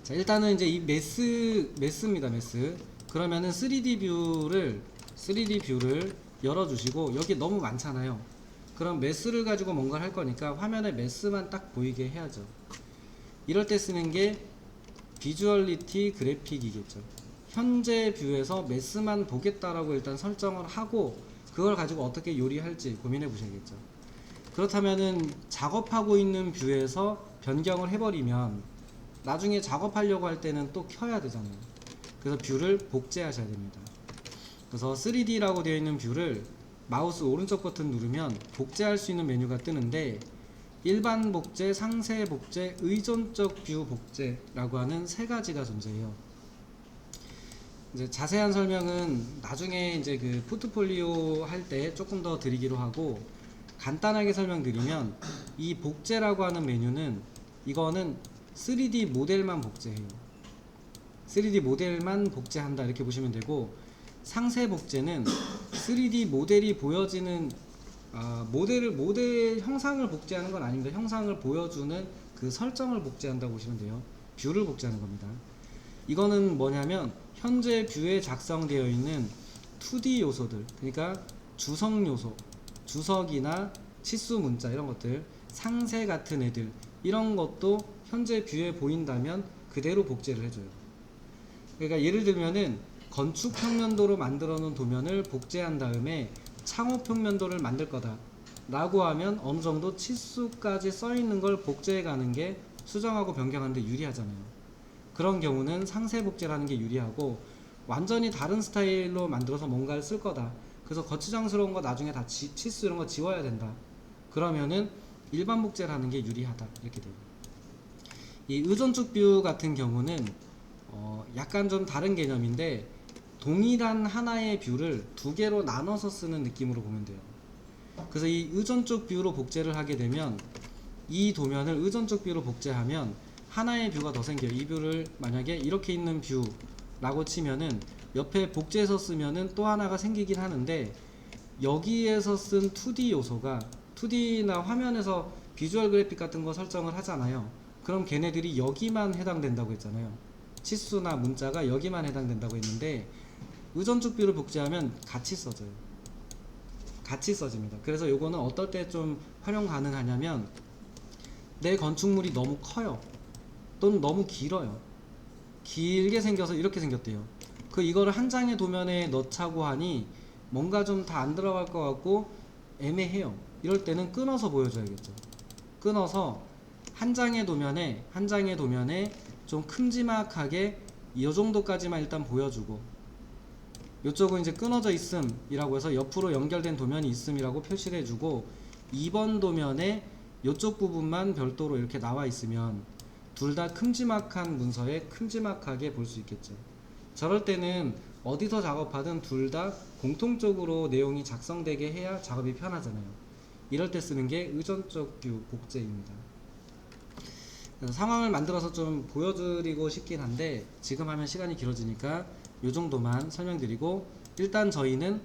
자, 일단은 이제 이 메스입니다. 메스. 그러면은 3D 뷰를 열어주시고, 여기 너무 많잖아요. 그럼 메스를 가지고 뭔가를 할 거니까 화면에 메스만 딱 보이게 해야죠. 이럴 때 쓰는 게 비주얼리티 그래픽이겠죠. 현재 뷰에서 메스만 보겠다라고 일단 설정을 하고, 그걸 가지고 어떻게 요리할지 고민해 보셔야겠죠. 그렇다면은 작업하고 있는 뷰에서 변경을 해버리면 나중에 작업하려고 할 때는 또 켜야 되잖아요. 그래서 뷰를 복제하셔야 됩니다. 그래서 3D라고 되어 있는 뷰를 마우스 오른쪽 버튼 누르면 복제할 수 있는 메뉴가 뜨는데, 일반 복제, 상세 복제, 의존적 뷰 복제라고 하는 세 가지가 존재해요. 이제 자세한 설명은 나중에 이제 그 포트폴리오 할 때 조금 더 드리기로 하고, 간단하게 설명드리면 이 복제라고 하는 메뉴는 이거는 3D 모델만 복제해요. 3D 모델만 복제한다 이렇게 보시면 되고, 상세 복제는 3D 모델이 보여지는 모델 형상을 복제하는 건 아닙니다. 형상을 보여주는 그 설정을 복제한다고 보시면 돼요. 뷰를 복제하는 겁니다. 이거는 뭐냐면 현재 뷰에 작성되어 있는 2D 요소들, 그러니까 주석 요소, 주석이나 치수 문자 이런 것들, 상세 같은 애들, 이런 것도 현재 뷰에 보인다면 그대로 복제를 해줘요. 그러니까 예를 들면은 건축 평면도로 만들어 놓은 도면을 복제한 다음에 창호 평면도를 만들 거다 라고 하면 어느 정도 치수까지 써 있는 걸 복제해 가는 게 수정하고 변경하는데 유리하잖아요. 그런 경우는 상세 복제라는 게 유리하고, 완전히 다른 스타일로 만들어서 뭔가를 쓸 거다, 그래서 거추장스러운 거 나중에 다 치수 이런 거 지워야 된다, 그러면은 일반 복제라는 게 유리하다 이렇게 돼요. 이 의존적 뷰 같은 경우는 약간 좀 다른 개념인데, 동일한 하나의 뷰를 두 개로 나눠서 쓰는 느낌으로 보면 돼요. 그래서 이 의존적 뷰로 복제를 하게 되면, 이 도면을 의존적 뷰로 복제하면 하나의 뷰가 더 생겨요. 이 뷰를 만약에 이렇게 있는 뷰라고 치면은 옆에 복제해서 쓰면은 또 하나가 생기긴 하는데, 여기에서 쓴 2D 요소가 2D나 화면에서 비주얼 그래픽 같은 거 설정을 하잖아요. 그럼 걔네들이 여기만 해당된다고 했잖아요. 치수나 문자가 여기만 해당된다고 했는데, 의존적 뷰를 복제하면 같이 써져요. 같이 써집니다. 그래서 요거는 어떨 때 좀 활용 가능하냐면, 내 건축물이 너무 커요, 또는 너무 길어요. 길게 생겨서 이렇게 생겼대요. 이거를 한 장의 도면에 넣자고 하니 뭔가 좀 다 안 들어갈 것 같고 애매해요. 이럴 때는 끊어서 보여줘야겠죠. 끊어서 한 장의 도면에 좀 큼지막하게 이 정도까지만 일단 보여주고, 이쪽은 이제 끊어져 있음이라고 해서 옆으로 연결된 도면이 있음이라고 표시를 해주고, 2번 도면에 이쪽 부분만 별도로 이렇게 나와 있으면 둘 다 큼지막한 문서에 큼지막하게 볼 수 있겠죠. 저럴 때는 어디서 작업하든 둘 다 공통적으로 내용이 작성되게 해야 작업이 편하잖아요. 이럴 때 쓰는 게 의존적 뷰 복제입니다. 상황을 만들어서 좀 보여드리고 싶긴 한데 지금 하면 시간이 길어지니까 이 정도만 설명드리고, 일단 저희는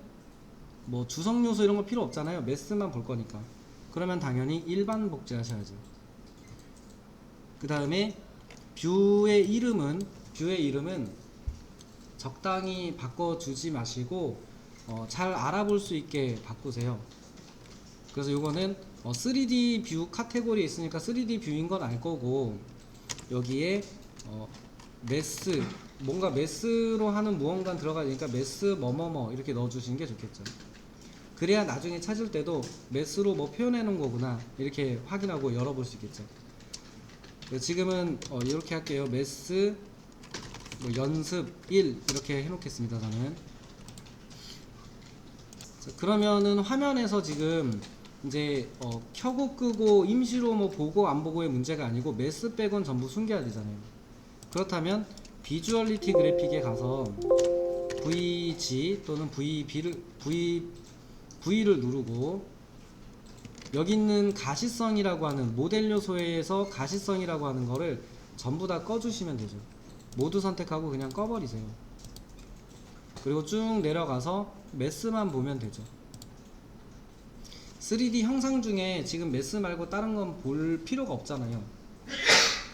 뭐 주석 요소 이런 거 필요 없잖아요. 메스만 볼 거니까. 그러면 당연히 일반 복제 하셔야죠. 그 다음에 뷰의 이름은 적당히 바꿔주지 마시고 잘 알아볼 수 있게 바꾸세요. 그래서 요거는 3D 뷰 카테고리에 있으니까 3D 뷰인 건 알 거고, 여기에 메스, 뭔가 메스로 하는 무언가 들어가니까 메스 뭐뭐뭐 이렇게 넣어주시는 게 좋겠죠. 그래야 나중에 찾을 때도 메스로 뭐 표현해 놓은 거구나 이렇게 확인하고 열어볼 수 있겠죠. 지금은 이렇게 할게요. 메스 뭐 연습 1 이렇게 해놓겠습니다. 저는. 자, 그러면은 화면에서 지금 이제 켜고 끄고 임시로 뭐 보고 안 보고의 문제가 아니고 메스 백은 전부 숨겨야 되잖아요. 그렇다면 비주얼리티 그래픽에 가서 VG 또는 V를 누르고, 여기 있는 가시성이라고 하는 모델 요소에서 가시성이라고 하는 거를 전부 다 꺼주시면 되죠. 모두 선택하고 그냥 꺼버리세요. 그리고 쭉 내려가서 메스만 보면 되죠. 3D 형상 중에 지금 메스 말고 다른 건 볼 필요가 없잖아요.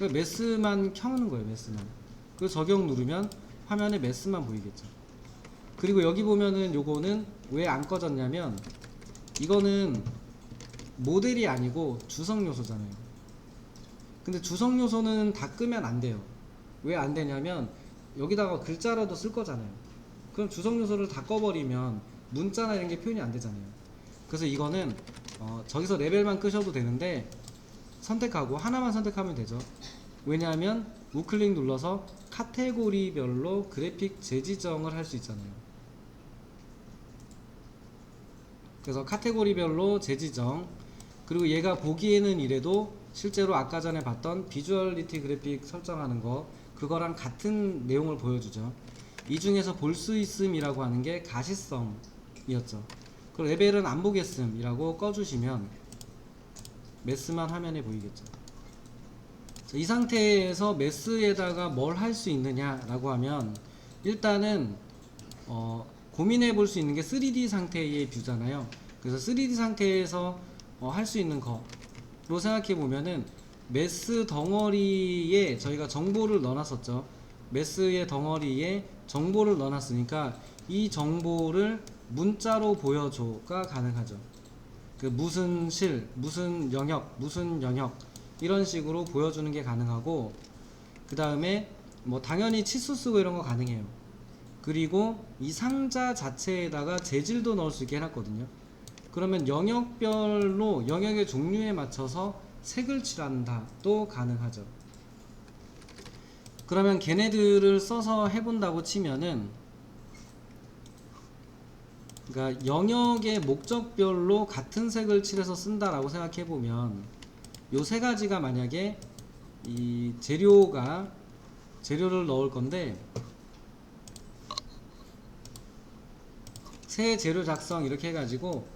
그 매스만 켜는 거예요. 매스만. 그 적용 누르면 화면에 매스만 보이겠죠. 그리고 여기 보면은 요거는 왜 안 꺼졌냐면 이거는 모델이 아니고 주석 요소잖아요. 근데 주석 요소는 다 끄면 안 돼요. 왜 안 되냐면 여기다가 글자라도 쓸 거잖아요. 그럼 주석 요소를 다 꺼버리면 문자나 이런 게 표현이 안 되잖아요. 그래서 이거는 저기서 레벨만 끄셔도 되는데 선택하고 하나만 선택하면 되죠. 왜냐하면 우클릭 눌러서 카테고리별로 그래픽 재지정을 할 수 있잖아요. 그래서 카테고리별로 재지정, 그리고 얘가 보기에는 이래도 실제로 아까 전에 봤던 비주얼리티 그래픽 설정하는 거 그거랑 같은 내용을 보여주죠. 이 중에서 볼 수 있음이라고 하는 게 가시성이었죠. 그리고 레벨은 안 보겠음이라고 꺼주시면 매스만 화면에 보이겠죠. 이 상태에서 매스에다가 뭘 할 수 있느냐라고 하면 일단은 고민해 볼 수 있는 게 3D 상태의 뷰잖아요. 그래서 3D 상태에서 할 수 있는 거로 생각해 보면은 매스 덩어리에 저희가 정보를 넣어놨었죠. 매스의 덩어리에 정보를 넣어놨으니까 이 정보를 문자로 보여줘가 가능하죠. 그 무슨 실, 무슨 영역, 무슨 영역 이런 식으로 보여주는 게 가능하고, 그 다음에 뭐 당연히 치수 쓰고 이런 거 가능해요. 그리고 이 상자 자체에다가 재질도 넣을 수 있게 해놨거든요. 그러면 영역별로 영역의 종류에 맞춰서 색을 칠한다 또 가능하죠. 그러면 걔네들을 써서 해본다고 치면은, 그러니까 영역의 목적별로 같은 색을 칠해서 쓴다라고 생각해보면 요 세 가지가 만약에 이 재료를 넣을 건데, 새 재료 작성 이렇게 해가지고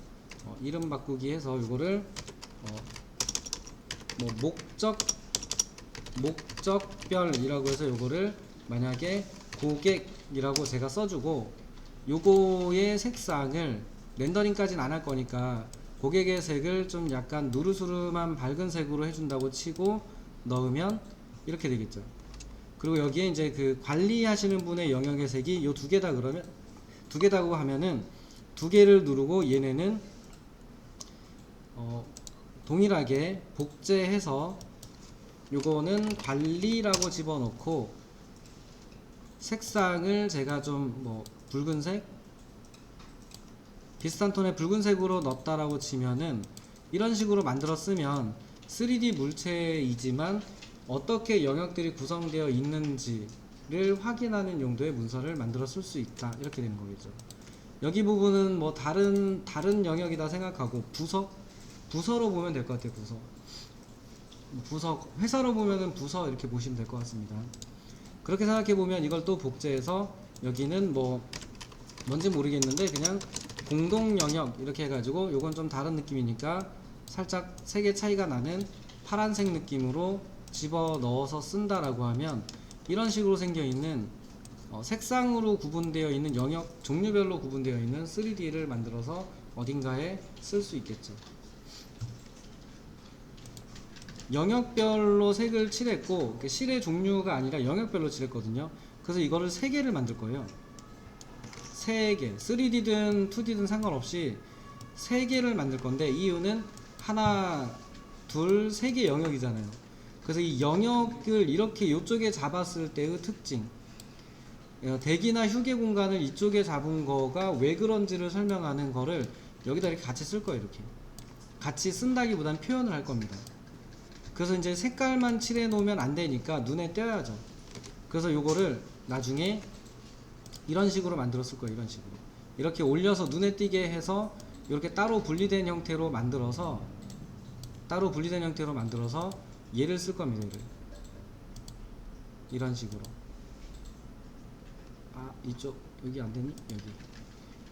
이름 바꾸기 해서 요거를 뭐 목적별이라고 해서 요거를 만약에 고객이라고 제가 써주고, 요거의 색상을 렌더링까지는 안 할 거니까 고객의 색을 좀 약간 누르스름한 밝은 색으로 해준다고 치고 넣으면 이렇게 되겠죠. 그리고 여기에 이제 그 관리하시는 분의 영역의 색이 요 두 개다, 그러면 두 개다고 하면은 두 개를 누르고 얘네는 동일하게 복제해서 요거는 관리라고 집어넣고 색상을 제가 좀 뭐 붉은색 비슷한 톤의 붉은색으로 넣었다라고 치면은 이런 식으로 만들었으면 3D 물체이지만 어떻게 영역들이 구성되어 있는지를 확인하는 용도의 문서를 만들어 쓸 수 있다, 이렇게 되는 거겠죠. 여기 부분은 뭐 다른 영역이다 생각하고 부서로 보면 될 것 같아요. 부서 회사로 보면은 부서 이렇게 보시면 될 것 같습니다. 그렇게 생각해 보면 이걸 또 복제해서 여기는 뭐 뭔지 모르겠는데 그냥 공동 영역 이렇게 해가지고 요건 좀 다른 느낌이니까 살짝 색의 차이가 나는 파란색 느낌으로 집어 넣어서 쓴다라고 하면 이런 식으로 생겨 있는 색상으로 구분되어 있는 영역 종류별로 구분되어 있는 3D를 만들어서 어딘가에 쓸 수 있겠죠. 영역별로 색을 칠했고, 실의 종류가 아니라 영역별로 칠했거든요. 그래서 이거를 3개를 만들 거예요. 3개, 3D든 2D든 상관없이 3개를 만들 건데, 이유는 하나, 둘, 3개 영역이잖아요. 그래서 이 영역을 이렇게 이쪽에 잡았을 때의 특징, 대기나 휴게 공간을 이쪽에 잡은 거가 왜 그런지를 설명하는 거를 여기다 이렇게 같이 쓸 거예요. 이렇게 같이 쓴다기보단 표현을 할 겁니다. 그래서 이제 색깔만 칠해 놓으면 안 되니까 눈에 띄어야죠. 그래서 요거를 나중에 이런 식으로 만들었을 거예요. 이런 식으로 이렇게 올려서 눈에 띄게 해서 이렇게 따로 분리된 형태로 만들어서 얘를 쓸 겁니다. 얘를 이런 식으로, 이쪽 여기 안 되니? 여기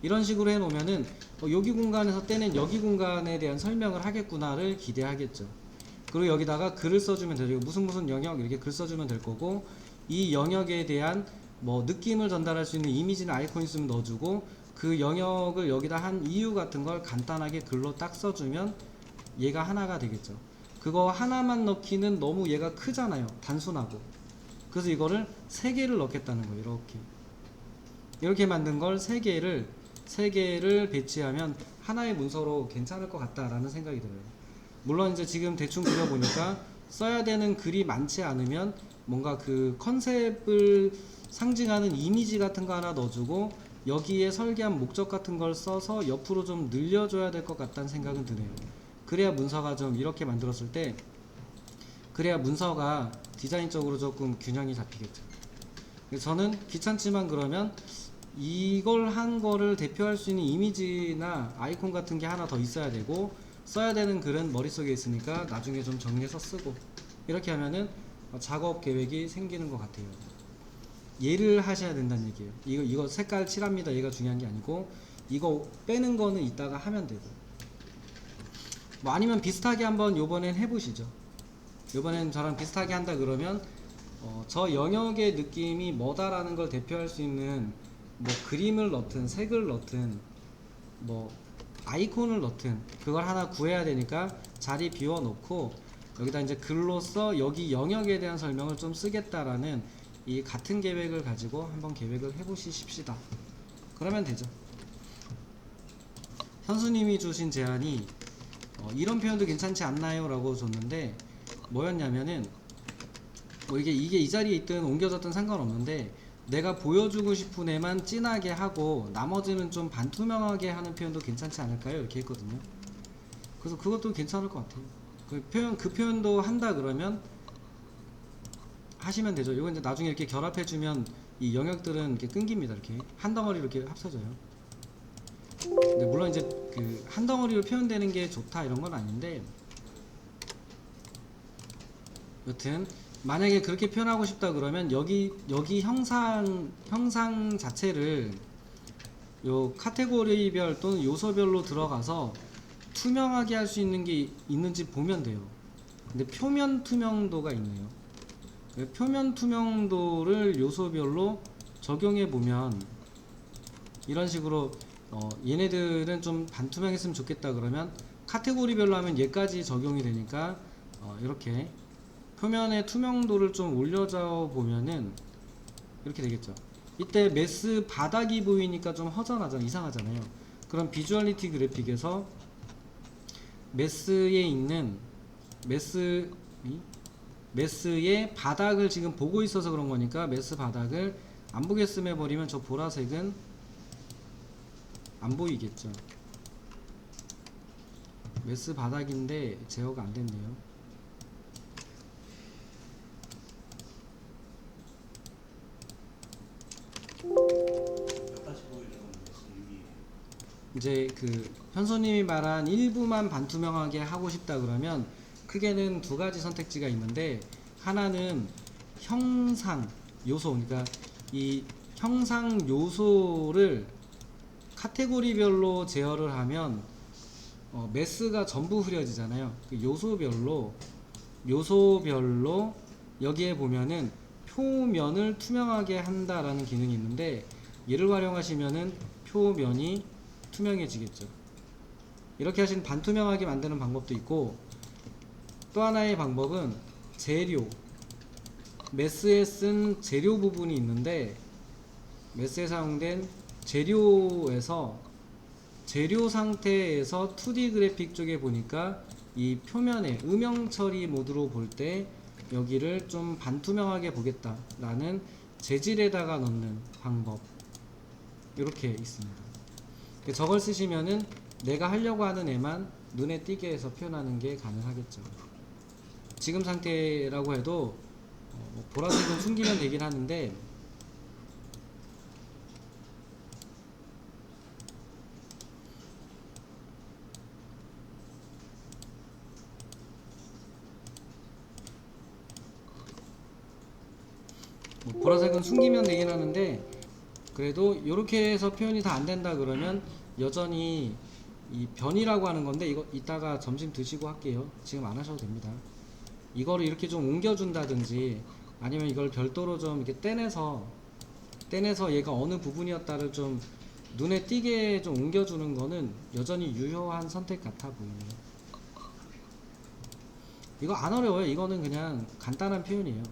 이런 식으로 해 놓으면은 여기 공간에서 떼는 여기 공간에 대한 설명을 하겠구나를 기대하겠죠. 그리고 여기다가 글을 써주면 되죠. 무슨 영역 이렇게 글 써주면 될 거고, 이 영역에 대한 뭐 느낌을 전달할 수 있는 이미지나 아이콘 있으면 넣어주고, 그 영역을 여기다 한 이유 같은 걸 간단하게 글로 딱 써주면 얘가 하나가 되겠죠. 그거 하나만 넣기는 너무 얘가 크잖아요. 단순하고. 그래서 이거를 3개를 넣겠다는 거예요. 이렇게 만든 걸 3개를 배치하면 하나의 문서로 괜찮을 것 같다라는 생각이 들어요. 물론 이제 지금 대충 그려보니까 써야 되는 글이 많지 않으면 뭔가 그 컨셉을 상징하는 이미지 같은 거 하나 넣어주고 여기에 설계한 목적 같은 걸 써서 옆으로 좀 늘려줘야 될 것 같다는 생각은 드네요. 그래야 문서가 좀 이렇게 만들었을 때 그래야 문서가 디자인적으로 조금 균형이 잡히겠죠. 그래서 저는 귀찮지만 그러면 이걸 한 거를 대표할 수 있는 이미지나 아이콘 같은 게 하나 더 있어야 되고 써야 되는 글은 머릿속에 있으니까 나중에 좀 정리해서 쓰고 이렇게 하면은 작업 계획이 생기는 것 같아요. 얘를 하셔야 된다는 얘기예요. 이거 색깔 칠합니다. 얘가 중요한 게 아니고 이거 빼는 거는 이따가 하면 되고 뭐 아니면 비슷하게 한번 요번엔 해보시죠. 요번엔 저랑 비슷하게 한다 그러면 저 영역의 느낌이 뭐다라는 걸 대표할 수 있는 뭐 그림을 넣든 색을 넣든 뭐 아이콘을 넣든 그걸 하나 구해야 되니까 자리 비워 놓고 여기다 이제 글로써 여기 영역에 대한 설명을 좀 쓰겠다라는 이 같은 계획을 가지고 한번 계획을 해보시십시다. 그러면 되죠. 현수님이 주신 제안이 이런 표현도 괜찮지 않나요? 라고 줬는데 뭐였냐면은 뭐 이게 이 자리에 있든 옮겨졌든 상관없는데 내가 보여주고 싶은 애만 진하게 하고 나머지는 좀 반투명하게 하는 표현도 괜찮지 않을까요? 이렇게 했거든요. 그래서 그것도 괜찮을 것 같아요. 그 표현도 한다 그러면 하시면 되죠. 이거 이제 나중에 이렇게 결합해주면 이 영역들은 이렇게 끊깁니다. 이렇게 한 덩어리로 이렇게 합쳐져요. 근데 물론 이제 그 한 덩어리로 표현되는 게 좋다 이런 건 아닌데 여튼 만약에 그렇게 표현하고 싶다 그러면 여기 형상 자체를 요 카테고리별 또는 요소별로 들어가서 투명하게 할 수 있는 게 있는지 보면 돼요. 근데 표면 투명도가 있네요. 표면 투명도를 요소별로 적용해 보면 이런 식으로 얘네들은 좀 반투명했으면 좋겠다 그러면 카테고리별로 하면 얘까지 적용이 되니까 이렇게 표면의 투명도를 좀 올려줘 보면은 이렇게 되겠죠. 이때 메스 바닥이 보이니까 좀 허전하잖아요. 이상하잖아요. 그럼 비주얼리티 그래픽에서 메스에 있는 메스의 바닥을 지금 보고 있어서 그런 거니까 메스 바닥을 안 보게끔 해버리면 저 보라색은 안 보이겠죠. 메스 바닥인데 제어가 안 됐네요. 이제 그 현소님이 말한 일부만 반투명하게 하고 싶다 그러면 크게는 두 가지 선택지가 있는데 하나는 형상 요소, 그러니까 이 형상 요소를 카테고리별로 제어를 하면 메스가 전부 흐려지잖아요. 그 요소별로 여기에 보면은 표면을 투명하게 한다라는 기능이 있는데 얘를 활용하시면은 표면이 투명해지겠죠. 이렇게 하신 반투명하게 만드는 방법도 있고 또 하나의 방법은 재료, 메스에 쓴 재료 부분이 있는데 메스에 사용된 재료에서 재료 상태에서 2D 그래픽 쪽에 보니까 이 표면에 음영 처리 모드로 볼 때 여기를 좀 반투명하게 보겠다 라는 재질에다가 넣는 방법 이렇게 있습니다. 저걸 쓰시면은 내가 하려고 하는 애만 눈에 띄게 해서 표현하는 게 가능하겠죠. 지금 상태라고 해도 보라색은 숨기면 되긴 하는데 보라색은 숨기면 되긴 하는데 그래도 이렇게 해서 표현이 다 안 된다 그러면 여전히 이 변이라고 하는 건데 이거 이따가 점심 드시고 할게요. 지금 안 하셔도 됩니다. 이거를 이렇게 좀 옮겨준다든지 아니면 이걸 별도로 좀 이렇게 떼내서 얘가 어느 부분이었다를 좀 눈에 띄게 좀 옮겨주는 거는 여전히 유효한 선택 같아 보이네요. 이거 안 어려워요. 이거는 그냥 간단한 표현이에요.